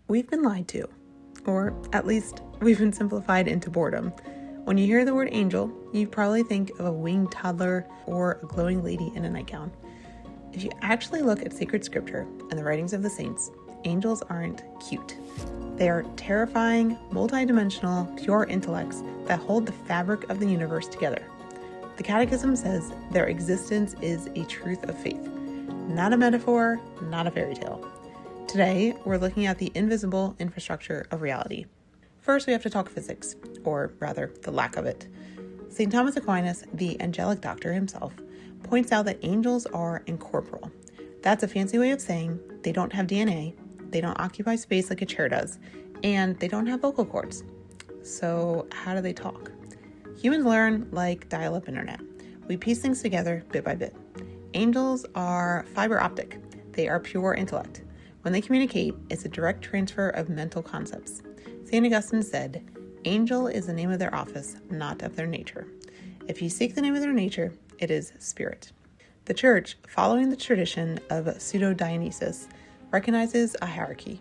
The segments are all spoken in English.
We've been lied to, or at least we've been simplified into boredom. When you hear the word angel, you probably think of a winged toddler or a glowing lady in a nightgown. If you actually look at sacred scripture and the writings of the saints, angels aren't cute. They are terrifying, multidimensional, pure intellects that hold the fabric of the universe together. The Catechism says their existence is a truth of faith, not a metaphor, not a fairy tale. Today, we're looking at the invisible infrastructure of reality. First, we have to talk physics, or rather, the lack of it. St. Thomas Aquinas, the angelic doctor himself, points out that angels are incorporeal. That's a fancy way of saying they don't have DNA, they don't occupy space like a chair does, and they don't have vocal cords. So how do they talk? Humans learn like dial-up internet. We piece things together bit by bit. Angels are fiber optic. They are pure intellect. When they communicate, it's a direct transfer of mental concepts. St. Augustine said, "Angel is the name of their office, not of their nature. If you seek the name of their nature, it is spirit." The Church, following the tradition of Pseudo-Dionysus, recognizes a hierarchy.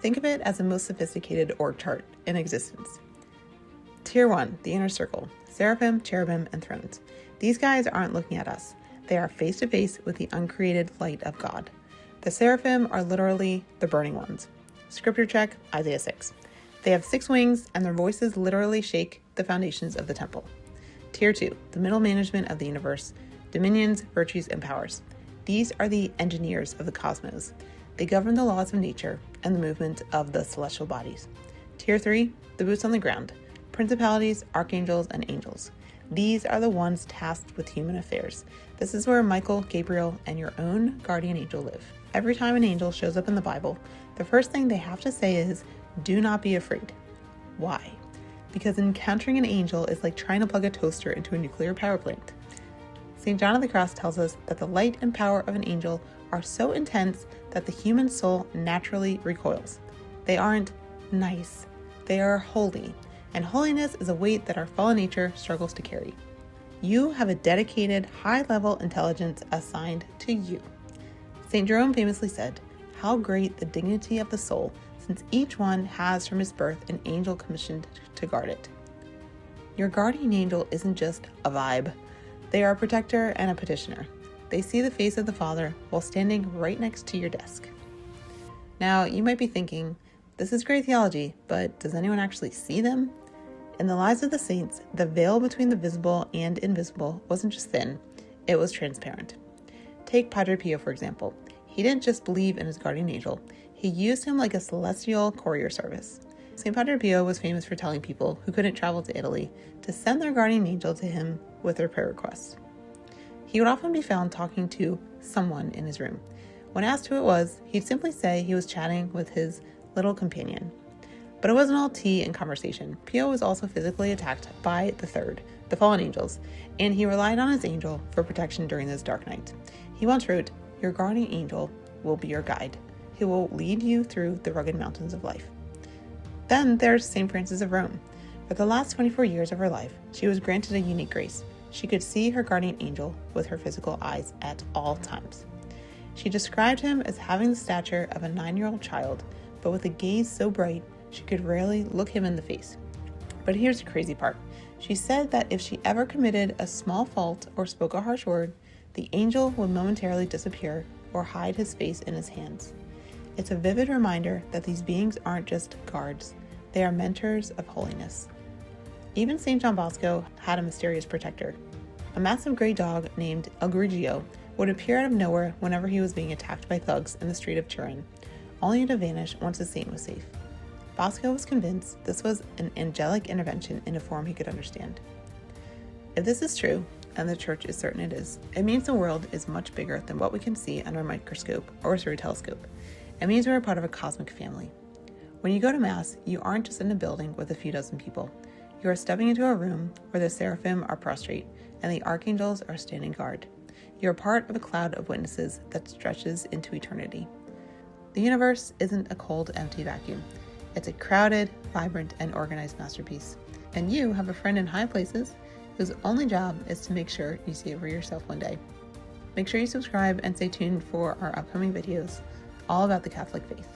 Think of it as the most sophisticated org chart in existence. Tier 1, the inner circle, seraphim, cherubim, and thrones. These guys aren't looking at us. They are face to face with the uncreated light of God. The seraphim are literally the burning ones. Scripture check, Isaiah 6. They have 6 wings, and their voices literally shake the foundations of the temple. Tier 2, the middle management of the universe, dominions, virtues, and powers. These are the engineers of the cosmos. They govern the laws of nature and the movement of the celestial bodies. Tier 3, the boots on the ground, principalities, archangels, and angels. These are the ones tasked with human affairs. This is where Michael, Gabriel, and your own guardian angel live. Every time an angel shows up in the Bible, the first thing they have to say is, "Do not be afraid." Why? Because encountering an angel is like trying to plug a toaster into a nuclear power plant. St. John of the Cross tells us that the light and power of an angel are so intense that the human soul naturally recoils. They aren't nice, they are holy, and holiness is a weight that our fallen nature struggles to carry. You have a dedicated, high-level intelligence assigned to you. St. Jerome famously said, "How great the dignity of the soul, since each one has from his birth an angel commissioned to guard it." Your guardian angel isn't just a vibe. They are a protector and a petitioner. They see the face of the Father while standing right next to your desk. Now, you might be thinking, this is great theology, but does anyone actually see them? In the lives of the saints, the veil between the visible and invisible wasn't just thin, it was transparent. Take Padre Pio, for example. He didn't just believe in his guardian angel, he used him like a celestial courier service. St. Padre Pio was famous for telling people who couldn't travel to Italy to send their guardian angel to him with their prayer requests. He would often be found talking to someone in his room. When asked who it was, he'd simply say he was chatting with his little companion. But it wasn't all tea and conversation. Pio was also physically attacked by the third, the fallen angels, and he relied on his angel for protection during those dark nights. He once wrote, "Your guardian angel will be your guide. He will lead you through the rugged mountains of life." Then there's St. Frances of Rome. For the last 24 years of her life, she was granted a unique grace. She could see her guardian angel with her physical eyes at all times. She described him as having the stature of a 9-year-old child, but with a gaze so bright she could rarely look him in the face. But here's the crazy part. She said that if she ever committed a small fault or spoke a harsh word, the angel would momentarily disappear or hide his face in his hands. It's a vivid reminder that these beings aren't just guards, they are mentors of holiness. Even St. John Bosco had a mysterious protector. A massive gray dog named El Grigio would appear out of nowhere whenever he was being attacked by thugs in the street of Turin, only to vanish once the saint was safe. Bosco was convinced this was an angelic intervention in a form he could understand. If this is true, and the Church is certain it is, it means the world is much bigger than what we can see under a microscope or through a telescope. It means we're a part of a cosmic family. When you go to Mass, you aren't just in a building with a few dozen people. You are stepping into a room where the seraphim are prostrate and the archangels are standing guard. You are part of a cloud of witnesses that stretches into eternity. The universe isn't a cold, empty vacuum. It's a crowded, vibrant, and organized masterpiece. And you have a friend in high places whose only job is to make sure you see it for yourself one day. Make sure you subscribe and stay tuned for our upcoming videos all about the Catholic faith.